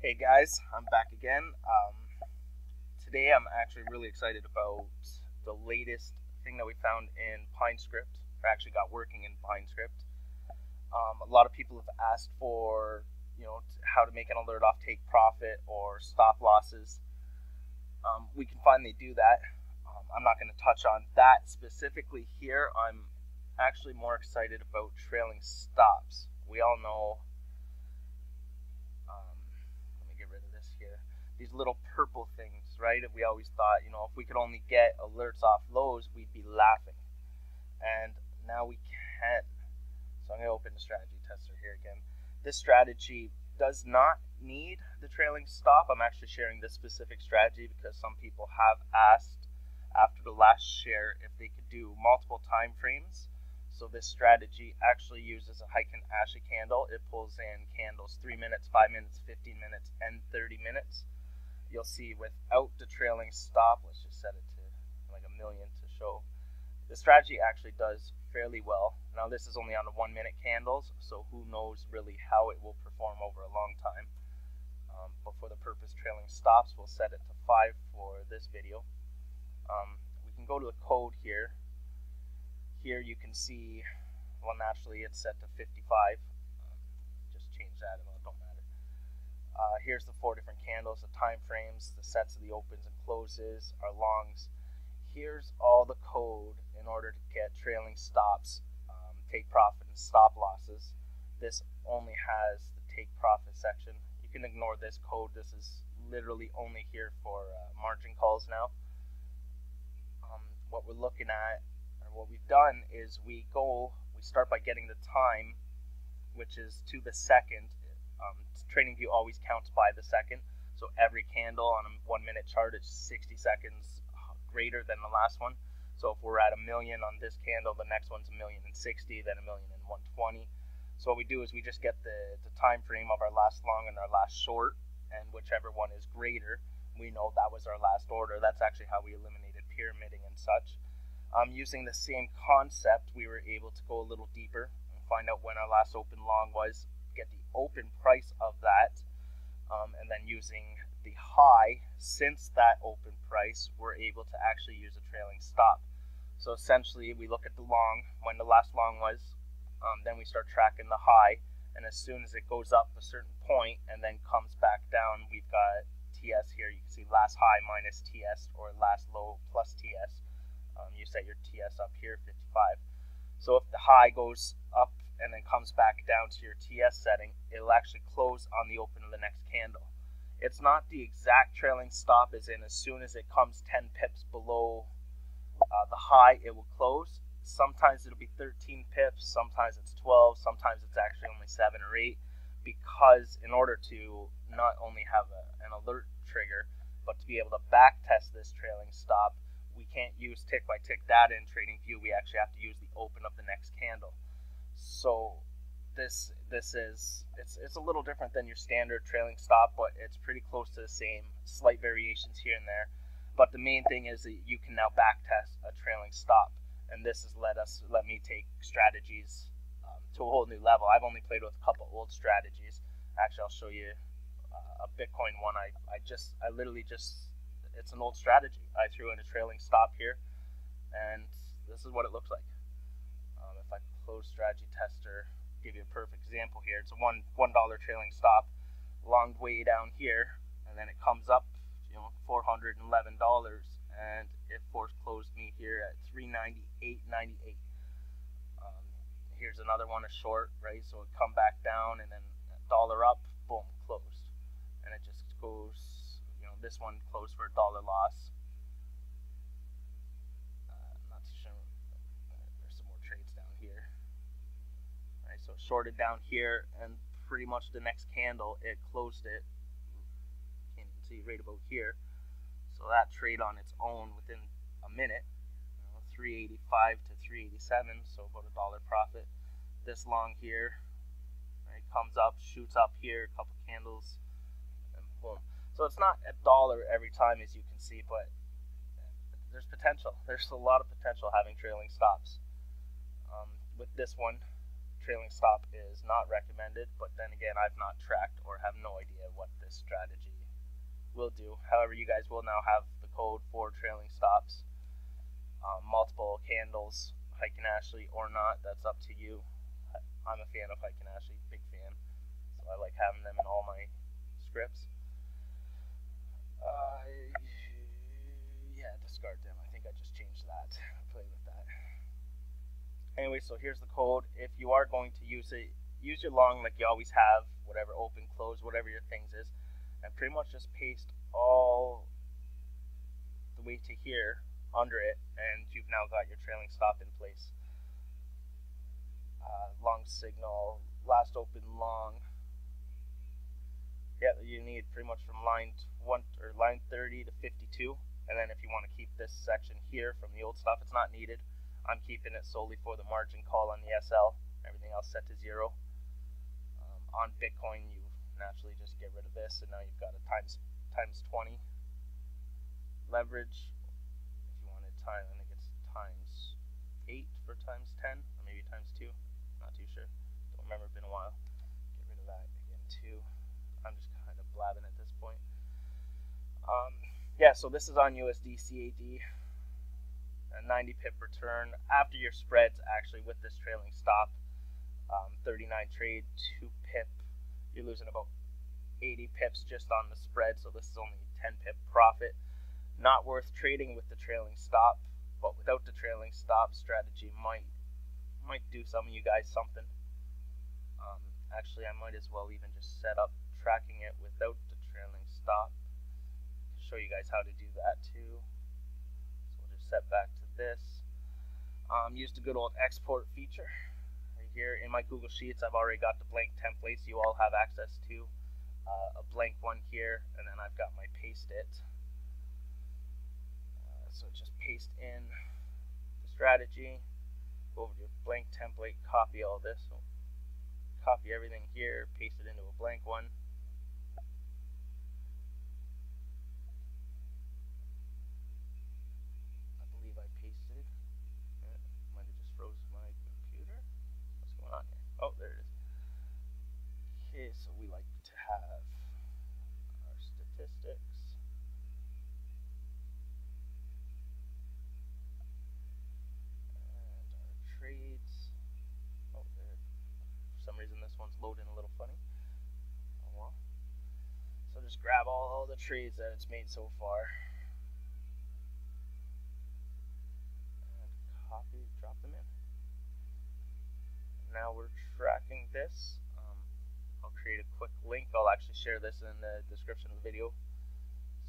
Hey guys, I'm back again. Today I'm actually really excited about the latest thing that we found in PineScript, or actually got working in PineScript. A lot of people have asked for, how to make an alert off take profit or stop losses. We can finally do that. I'm not going to touch on that specifically here. I'm actually more excited about trailing stops. We all know these little purple things, right? We always thought, if we could only get alerts off lows, we'd be laughing. And now we can. So I'm going to open the strategy tester here again. This strategy does not need the trailing stop. I'm actually sharing this specific strategy because some people have asked after the last share if they could do multiple time frames. So this strategy actually uses a Heiken Ashi candle. It pulls in candles 3 minutes, 5 minutes, 15 minutes, and 30 minutes. You'll see without the trailing stop, let's just set it to like 1,000,000 to show. The strategy actually does fairly well. Now this is only on the 1 minute candles, so who knows really how it will perform over a long time. But for the purpose trailing stops, we'll set it to 5 for this video. We can go to the code here. Here you can see, well, naturally it's set to 55. Just change that, it don't matter. Here's the 4 different candles, the time frames, the sets of the opens and closes, our longs. Here's all the code in order to get trailing stops, take profit, and stop losses. This only has the take profit section. You can ignore this code. This is literally only here for margin calls now. What we're looking at, or what we've done, is we start by getting the time, which is to the second. TradingView always counts by the second, so every candle on a 1 minute chart is 60 seconds greater than the last one. So if we're at 1,000,000 on this candle, the next one's 1,060,000, then 1,000,120. So what we do is we just get the time frame of our last long and our last short, and whichever one is greater, we know that was our last order. That's actually how we eliminated pyramiding and such. Using the same concept, we were able to go a little deeper and find out when our last open long was, get the open price of that, and then using the high since that open price, we're able to actually use a trailing stop. So essentially we look at the long, when the last long was, then we start tracking the high, and as soon as it goes up a certain point and then comes back down, we've got TS here. You can see last high minus TS, or last low plus TS. You set your TS up here, 55. So if the high goes up and then comes back down to your TS setting, it'll actually close on the open of the next candle. It's not the exact trailing stop, as in as soon as it comes 10 pips below the high, it will close. Sometimes it'll be 13 pips, sometimes it's 12, sometimes it's actually only 7 or 8, because in order to not only have an alert trigger, but to be able to back test this trailing stop, we can't use tick by tick data in TradingView. We actually have to use the open of the next candle. So it's a little different than your standard trailing stop, but it's pretty close to the same, slight variations here and there. But the main thing is that you can now back test a trailing stop, and this has let me take strategies to a whole new level. I've only played with a couple old strategies. Actually, I'll show you a Bitcoin one. It's an old strategy. I threw in a trailing stop here, and this is what it looks like. If I close strategy tester, give you a perfect example here. It's a $1 trailing stop, long way down here, and then it comes up, $411, and it force closed me here at $398.98. Here's another one, a short, right? So it come back down and then $1 up, boom, closed, and it just goes. This one closed for $1 loss. Not too sure. There's some more trades down here. Right, so shorted down here, and pretty much the next candle, it closed it. Can't even see right about here. So that trade on its own within a minute, 385 to 387, so about $1 profit. This long here, right, comes up, shoots up here, a couple candles, and boom. So it's not $1 every time, as you can see, but there's potential. There's a lot of potential having trailing stops. With this one, trailing stop is not recommended, but then again, I've not tracked or have no idea what this strategy will do. However, you guys will now have the code for trailing stops. Multiple candles, Hike and Ashley or not, that's up to you. I'm a fan of Hike and Ashley, big fan. So I like having them in all my scripts. Yeah, discard them. I think I just changed that. Play with that. Anyway, so here's the code. If you are going to use it, use your long like you always have, whatever, open, close, whatever your things is, and pretty much just paste all the way to here under it, and you've now got your trailing stop in place. Long signal, last open long. Yeah, you need pretty much from line 30 to 52, and then if you want to keep this section here from the old stuff, it's not needed. I'm keeping it solely for the margin call on the SL. Everything else set to 0. On Bitcoin, you naturally just get rid of this, and now you've got a times 20 leverage. If you wanted time, I think it's times 8 for times 10, or maybe times 2. Not too sure. Don't remember. It's been a while. Get rid of that again too. I'm just kind of blabbing at this point. Yeah, so this is on USD CAD. A 90 pip return after your spreads, actually, with this trailing stop. 39 trade, 2 pip. You're losing about 80 pips just on the spread, so this is only 10 pip profit. Not worth trading with the trailing stop, but without the trailing stop, strategy might do some of you guys something. Actually, I might as well even just set up tracking it without the trailing stop. Show you guys how to do that too. So we'll just set back to this. Use the good old export feature. Right here in my Google Sheets, I've already got the blank templates you all have access to. A blank one here, and then I've got my paste it. So just paste in the strategy. Go over to a blank template, copy all this. So copy everything here, paste it into a blank one. I believe I pasted. Might have just froze my computer. What's going on here? Oh, there it is. Okay, so we like to have our statistics. And our trades. Oh, there. For some reason this one's loading a little funny. Oh well. So just grab all the trades that it's made so far. And copy, drop them in. Now we're tracking this. I'll create a quick link. I'll actually share this in the description of the video.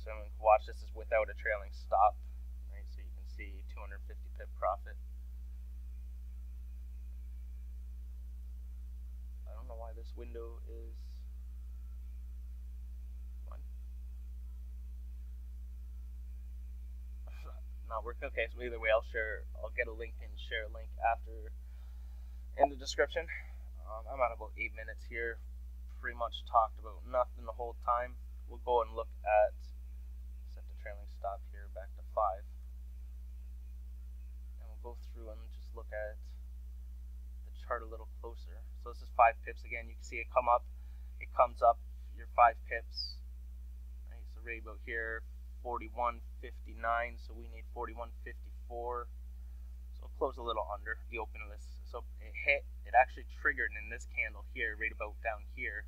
So you can watch this is without a trailing stop. Right, so you can see 250 pip profit. I don't know why this window is not working. Okay, so either way, I'll get a link and share a link after in the description. I'm at about 8 minutes here. Pretty much talked about nothing the whole time. We'll go and look at, set the trailing stop here back to 5. And we'll go through and just look at the chart a little closer. So this is 5 pips again. You can see it come up. It comes up your 5 pips. Right, so right about here, 41.59. So we need 41.54. So we'll close a little under the open of this. So it actually triggered in this candle here, right about down here,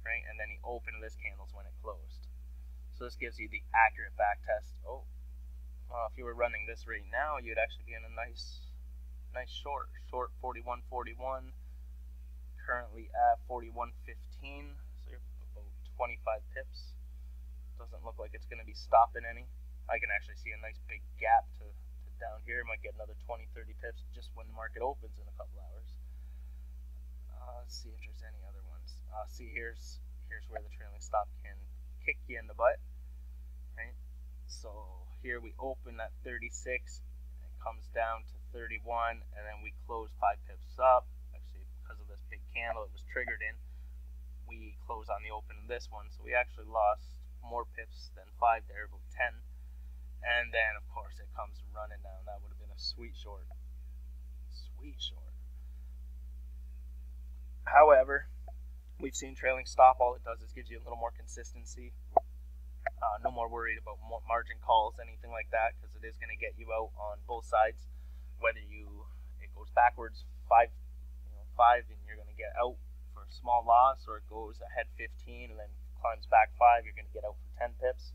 right? And then the open of this candle is when it closed. So this gives you the accurate back test. Oh, well, if you were running this right now, you'd actually be in a nice short 41.41. Currently at 41.15. So you're about 25 pips. Doesn't look like it's going to be stopping any. I can actually see a nice big gap to down here. Might get another 20-30 pips just when the market opens in a couple hours. Let's see if there's any other ones. See, here's where the trailing stop can kick you in the butt, right? So here we open at 36, and it comes down to 31, and then we close 5 pips up. Actually, because of this big candle it was triggered in, we close on the open of this one, so we actually lost more pips than 5 there, about 10. And then, of course, it comes running down. That would have been a sweet short. Sweet short. However, we've seen trailing stop. All it does is gives you a little more consistency. No more worried about margin calls, anything like that, because it is going to get you out on both sides. Whether it goes backwards 5, and you're going to get out for a small loss, or it goes ahead 15 and then climbs back 5, you're going to get out for 10 pips.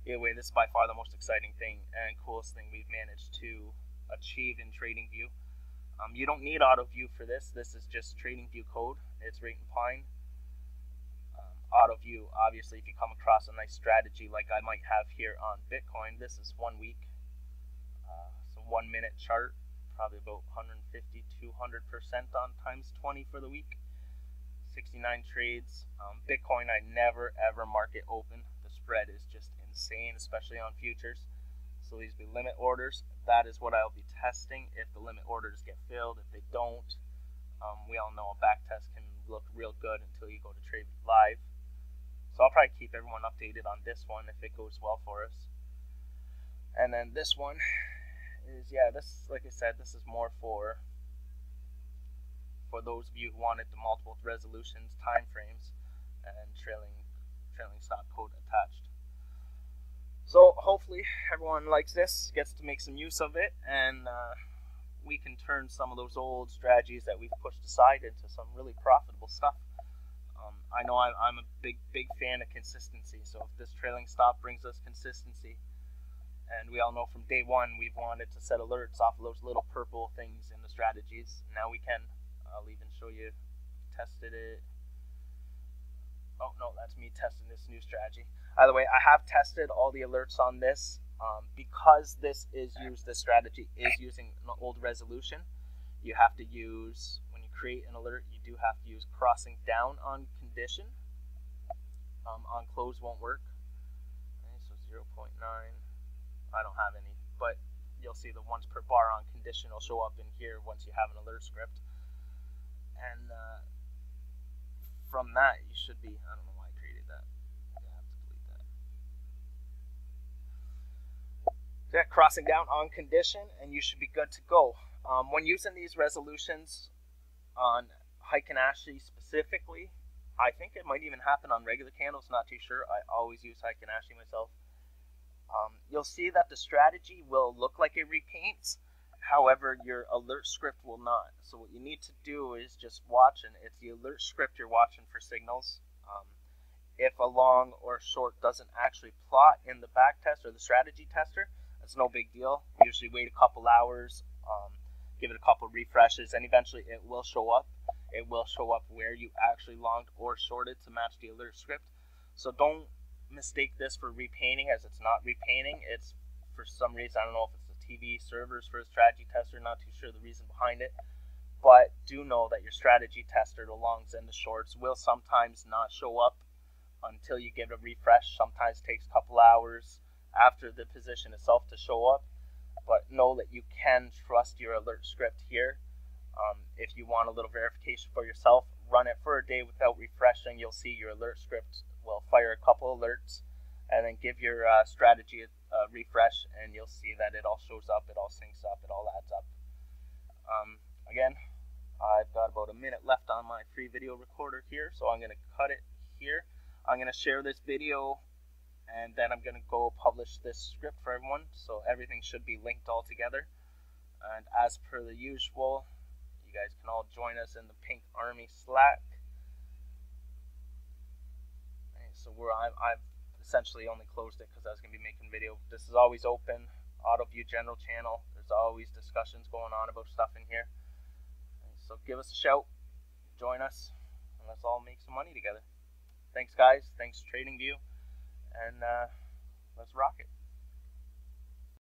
Either way, this is by far the most exciting thing and coolest thing we've managed to achieve in TradingView. You don't need AutoView for this. This is just TradingView code. It's rate and pine. AutoView, obviously, if you come across a nice strategy like I might have here on Bitcoin, this is 1 week. It's a 1 minute chart, probably about 150, 200% on times 20 for the week. 69 trades. Bitcoin, I never ever market open. The spread is just insane, especially on futures. So these be limit orders. That is what I'll be testing if the limit orders get filled. If they don't, we all know a back test can look real good until you go to trade live. So I'll probably keep everyone updated on this one if it goes well for us. And then this one is, this, like I said, this is more for those of you who wanted the multiple resolutions, time frames, and trailing stop code attached. So hopefully everyone likes this, gets to make some use of it, and we can turn some of those old strategies that we've pushed aside into some really profitable stuff. I know I'm a big fan of consistency, so if this trailing stop brings us consistency, and we all know from day one we've wanted to set alerts off of those little purple things in the strategies, now we can. I'll even show you, tested it. Oh no, that's me testing this new strategy. By the way, I have tested all the alerts on this. Because this strategy is using an old resolution, you have to use, when you create an alert, you do have to use crossing down on condition. On close won't work. Okay, so 0.9, I don't have any, but you'll see the once per bar on condition will show up in here once you have an alert script. And from that, you should be, I don't know why I created that. I have to delete that. Yeah, crossing down on condition, and you should be good to go. When using these resolutions on Heiken Ashley specifically, I think it might even happen on regular candles, not too sure. I always use Heiken Ashley myself. You'll see that the strategy will look like it repaints. However, your alert script will not. So what you need to do is just watch, and it's the alert script you're watching for signals. If a long or short doesn't actually plot in the back test or the strategy tester, that's no big deal. Usually wait a couple hours, give it a couple refreshes, and eventually it will show up. It will show up where you actually longed or shorted to match the alert script. So don't mistake this for repainting, as it's not repainting. It's, for some reason, I don't know if it's the TV servers for a strategy tester, not too sure the reason behind it, but do know that your strategy tester, the longs and the shorts, will sometimes not show up until you give it a refresh. Sometimes it takes a couple hours after the position itself to show up, but know that you can trust your alert script here. If you want a little verification for yourself, run it for a day without refreshing. You'll see your alert script will fire a couple alerts, and then give your strategy a refresh, and you'll see that it all shows up, it all syncs up, it all adds up. Again, I've got about a minute left on my free video recorder here, so I'm going to cut it here. I'm going to share this video, and then I'm going to go publish this script for everyone, so everything should be linked all together. And as per the usual, you guys can all join us in the Pink Army Slack. So I've essentially only closed it because I was going to be making video. This is always open. AutoView general channel. There's always discussions going on about stuff in here. So give us a shout. Join us. And let's all make some money together. Thanks, guys. Thanks, TradingView. And let's rock it.